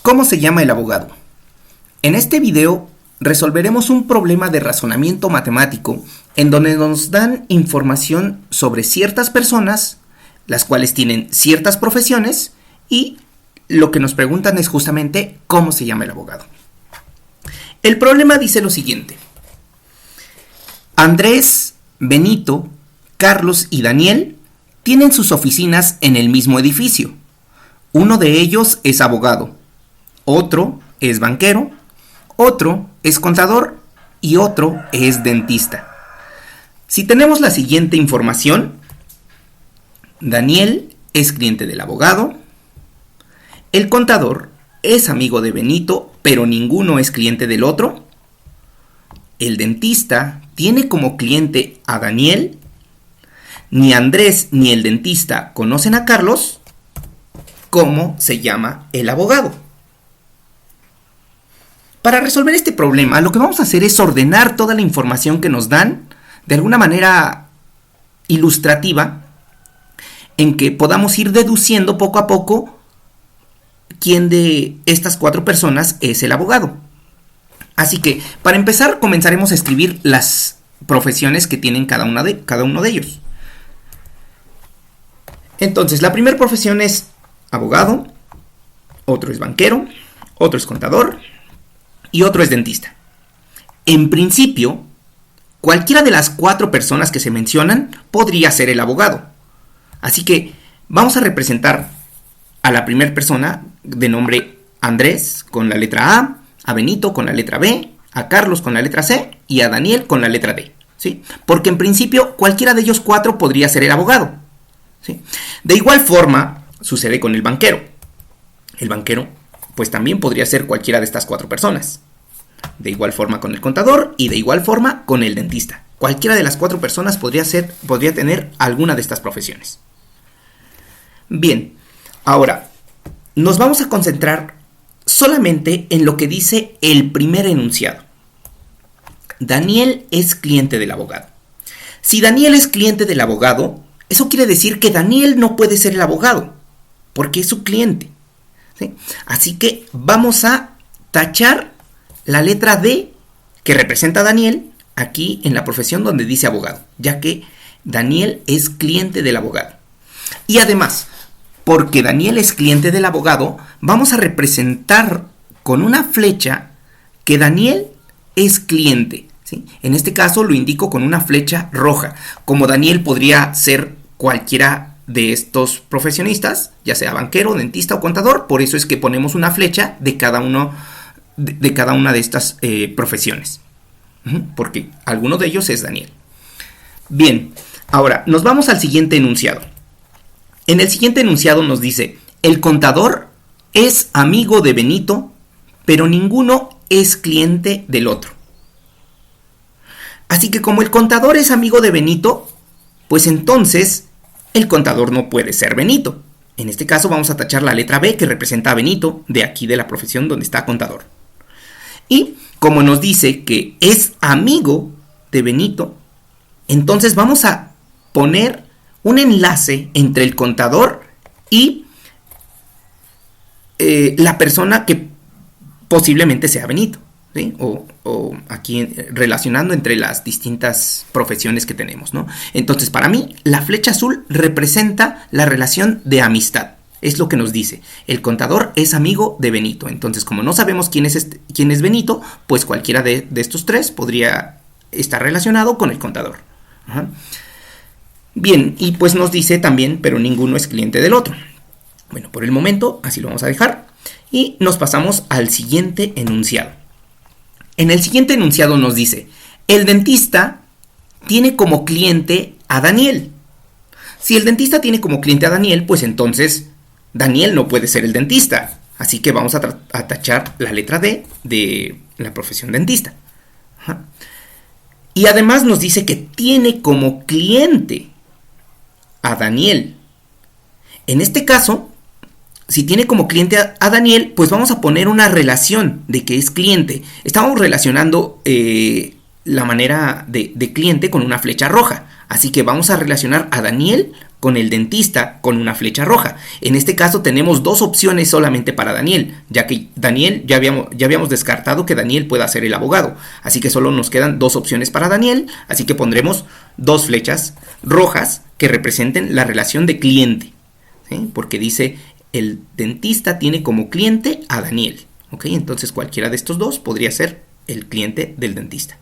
¿Cómo se llama el abogado? En este video resolveremos un problema de razonamiento matemático en donde nos dan información sobre ciertas personas, las cuales tienen ciertas profesiones, y lo que nos preguntan es justamente cómo se llama el abogado. El problema dice lo siguiente: Andrés, Benito, Carlos y Daniel tienen sus oficinas en el mismo edificio. Uno de ellos es abogado, otro es banquero, otro es contador y otro es dentista. Si tenemos la siguiente información: Daniel es cliente del abogado, el contador es amigo de Benito, pero ninguno es cliente del otro, el dentista tiene como cliente a Daniel, ni Andrés ni el dentista conocen a Carlos. ¿Cómo se llama el abogado? Para resolver este problema, lo que vamos a hacer es ordenar toda la información que nos dan de alguna manera ilustrativa, en que podamos ir deduciendo poco a poco quién de estas cuatro personas es el abogado. Así que, para empezar, comenzaremos a escribir las profesiones que tienen cada uno de ellos. Entonces, la primera profesión es abogado, otro es banquero, otro es contador y otro es dentista. En principio, cualquiera de las cuatro personas que se mencionan podría ser el abogado. Así que vamos a representar a la primera persona de nombre Andrés con la letra A Benito con la letra B, a Carlos con la letra C y a Daniel con la letra D, ¿sí? Porque en principio cualquiera de ellos cuatro podría ser el abogado, ¿sí? De igual forma sucede con el banquero. El banquero pues también podría ser cualquiera de estas cuatro personas. De igual forma con el contador y de igual forma con el dentista. Cualquiera de las cuatro personas podría tener alguna de estas profesiones. Bien, ahora nos vamos a concentrar solamente en lo que dice el primer enunciado. Daniel es cliente del abogado. Si Daniel es cliente del abogado, eso quiere decir que Daniel no puede ser el abogado, porque es su cliente, ¿sí? Así que vamos a tachar la letra D que representa a Daniel aquí en la profesión donde dice abogado, ya que Daniel es cliente del abogado. Y además, porque Daniel es cliente del abogado, vamos a representar con una flecha que Daniel es cliente, ¿sí? En este caso lo indico con una flecha roja. Como Daniel podría ser cualquiera de estos profesionistas, ya sea banquero, dentista o contador, por eso es que ponemos una flecha de cada una de estas profesiones, porque alguno de ellos es Daniel. Bien, ahora nos vamos al siguiente enunciado. En el siguiente enunciado nos dice: el contador es amigo de Benito, pero ninguno es cliente del otro. Así que como el contador es amigo de Benito, pues entonces el contador no puede ser Benito. En este caso vamos a tachar la letra B que representa a Benito de aquí de la profesión donde está contador. Y como nos dice que es amigo de Benito, entonces vamos a poner un enlace entre el contador y la persona que posiblemente sea Benito, ¿sí? O aquí relacionando entre las distintas profesiones que tenemos, ¿no? Entonces, para mí, la flecha azul representa la relación de amistad. Es lo que nos dice: el contador es amigo de Benito. Entonces, como no sabemos quién es Benito, pues cualquiera de estos tres podría estar relacionado con el contador. Ajá. Bien, y pues nos dice también, pero ninguno es cliente del otro. Bueno, por el momento así lo vamos a dejar y nos pasamos al siguiente enunciado. En el siguiente enunciado nos dice: el dentista tiene como cliente a Daniel. Si el dentista tiene como cliente a Daniel, pues entonces Daniel no puede ser el dentista. Así que vamos a tachar la letra D de la profesión dentista. Ajá. Y además nos dice que tiene como cliente a Daniel. En este caso, si tiene como cliente a Daniel, pues vamos a poner una relación de que es cliente. Estamos relacionando la manera de cliente con una flecha roja. Así que vamos a relacionar a Daniel con el dentista con una flecha roja. En este caso tenemos dos opciones solamente para Daniel, ya que Daniel ya habíamos descartado que Daniel pueda ser el abogado. Así que solo nos quedan dos opciones para Daniel, así que pondremos dos flechas rojas que representen la relación de cliente, ¿sí? Porque dice el dentista tiene como cliente a Daniel. ¿Ok? Entonces cualquiera de estos dos podría ser el cliente del dentista.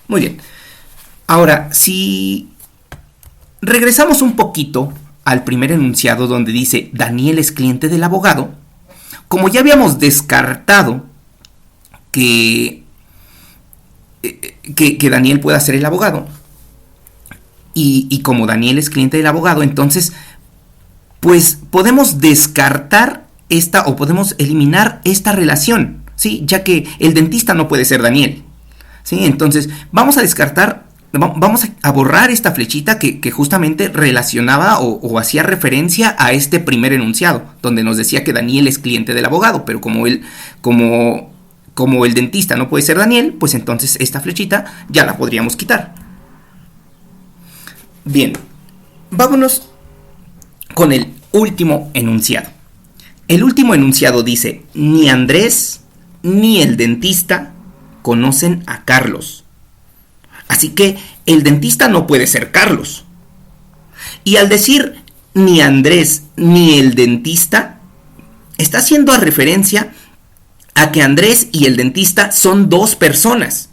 Muy bien. Ahora, si regresamos un poquito al primer enunciado donde dice Daniel es cliente del abogado, como ya habíamos descartado que Daniel pueda ser el abogado, y como Daniel es cliente del abogado, entonces pues podemos descartar o podemos eliminar esta relación, ¿sí? Ya que el dentista no puede ser Daniel, ¿sí? Entonces vamos a descartar, vamos a borrar esta flechita que justamente relacionaba o hacía referencia a este primer enunciado, donde nos decía que Daniel es cliente del abogado, pero como el dentista no puede ser Daniel, pues entonces esta flechita ya la podríamos quitar. Bien, vámonos con el último enunciado. El último enunciado dice: ni Andrés ni el dentista conocen a Carlos. Así que el dentista no puede ser Carlos. Y al decir ni Andrés ni el dentista, está haciendo referencia a que Andrés y el dentista son dos personas.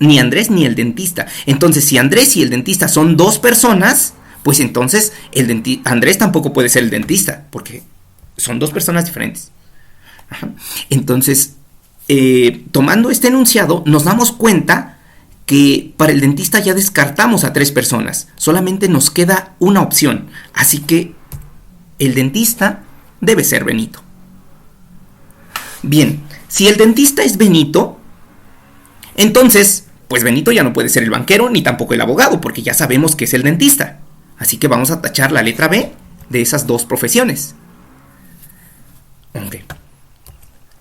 Ni Andrés ni el dentista. Entonces, si Andrés y el dentista son dos personas, pues entonces Andrés tampoco puede ser el dentista, porque son dos personas diferentes. Ajá. Entonces, tomando este enunciado, nos damos cuenta que para el dentista ya descartamos a tres personas. Solamente nos queda una opción. Así que el dentista debe ser Benito. Bien, si el dentista es Benito, entonces, pues Benito ya no puede ser el banquero ni tampoco el abogado, porque ya sabemos que es el dentista. Así que vamos a tachar la letra B de esas dos profesiones. Ok.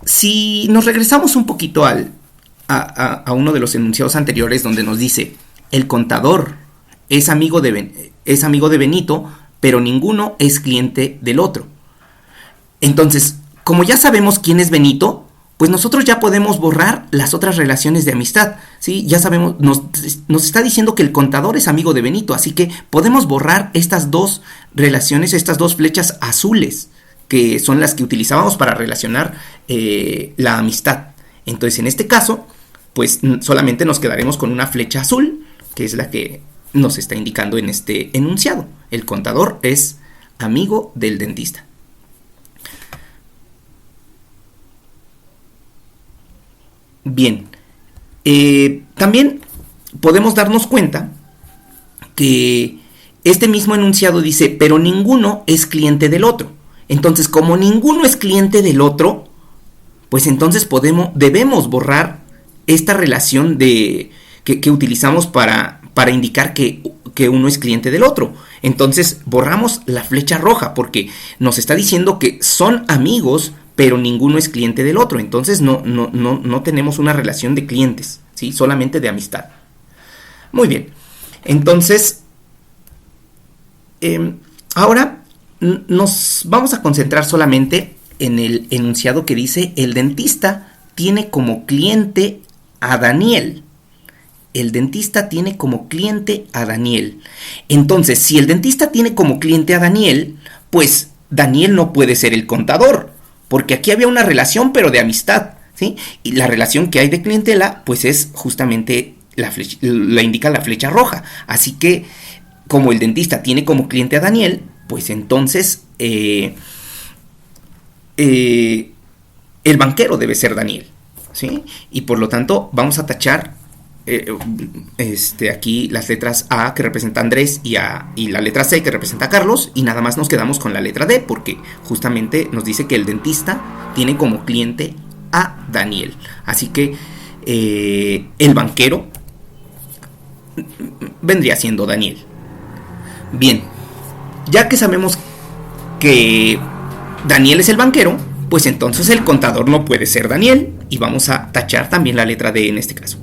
Si nos regresamos un poquito a uno de los enunciados anteriores donde nos dice el contador es amigo de Benito, pero ninguno es cliente del otro. Entonces, como ya sabemos quién es Benito, pues nosotros ya podemos borrar las otras relaciones de amistad, ¿sí? Ya sabemos, nos está diciendo que el contador es amigo de Benito, así que podemos borrar estas dos relaciones, estas dos flechas azules, que son las que utilizábamos para relacionar la amistad. Entonces, en este caso, pues solamente nos quedaremos con una flecha azul, que es la que nos está indicando en este enunciado. El contador es amigo del dentista. Bien, también podemos darnos cuenta que este mismo enunciado dice, pero ninguno es cliente del otro. Entonces, como ninguno es cliente del otro, pues entonces debemos borrar esta relación que utilizamos para indicar que uno es cliente del otro. Entonces, borramos la flecha roja porque nos está diciendo que son amigos, pero ninguno es cliente del otro. Entonces no tenemos una relación de clientes, ¿sí? Solamente de amistad. Muy bien. Entonces, ahora nos vamos a concentrar solamente en el enunciado que dice el dentista tiene como cliente a Daniel. El dentista tiene como cliente a Daniel. Entonces, si el dentista tiene como cliente a Daniel, pues Daniel no puede ser el contador, porque aquí había una relación, pero de amistad, ¿sí? Y la relación que hay de clientela, pues es justamente la indica la flecha roja. Así que, como el dentista tiene como cliente a Daniel, pues entonces el banquero debe ser Daniel, ¿sí? Y por lo tanto, vamos a tachar aquí las letras A que representa a Andrés y la letra C que representa a Carlos, y nada más nos quedamos con la letra D porque justamente nos dice que el dentista tiene como cliente a Daniel. Así que el banquero vendría siendo Daniel. Bien, ya que sabemos que Daniel es el banquero, pues entonces el contador no puede ser Daniel y vamos a tachar también la letra D en este caso.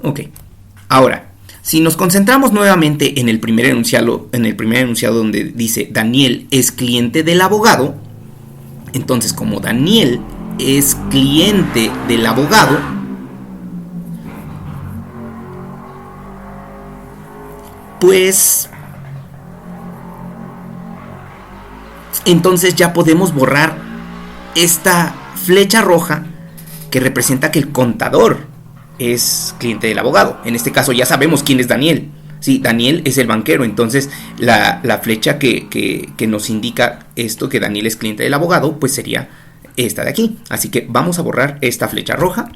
Ok, ahora, si nos concentramos nuevamente en el primer enunciado donde dice Daniel es cliente del abogado, entonces como Daniel es cliente del abogado, pues entonces ya podemos borrar esta flecha roja que representa que el contador es cliente del abogado. En este caso ya sabemos quién es Daniel. Sí, Daniel es el banquero, entonces la flecha que nos indica esto, que Daniel es cliente del abogado, pues sería esta de aquí. Así que vamos a borrar esta flecha roja.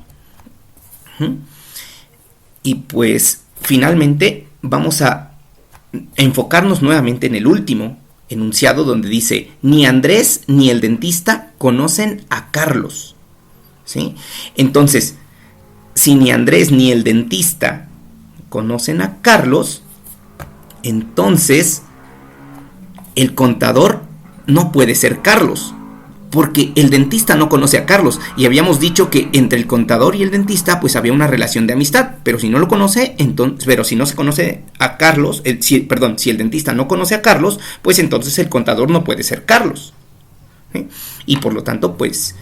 Y pues finalmente vamos a enfocarnos nuevamente en el último enunciado donde dice: ni Andrés ni el dentista conocen a Carlos. ¿Sí? Entonces, si ni Andrés ni el dentista conocen a Carlos, entonces el contador no puede ser Carlos, porque el dentista no conoce a Carlos, y habíamos dicho que entre el contador y el dentista pues había una relación de amistad, pero si no lo conoce, entonces, pero si no se conoce a Carlos, si el dentista no conoce a Carlos, pues entonces el contador no puede ser Carlos, ¿sí? Y por lo tanto pues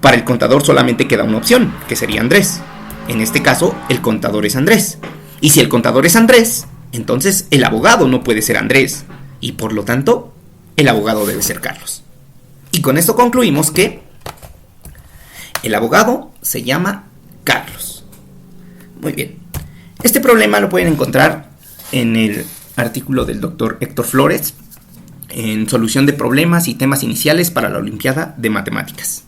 para el contador solamente queda una opción, que sería Andrés. En este caso, el contador es Andrés. Y si el contador es Andrés, entonces el abogado no puede ser Andrés. Y por lo tanto, el abogado debe ser Carlos. Y con esto concluimos que el abogado se llama Carlos. Muy bien. Este problema lo pueden encontrar en el artículo del doctor Héctor Flores, en Solución de problemas y temas iniciales para la Olimpiada de Matemáticas.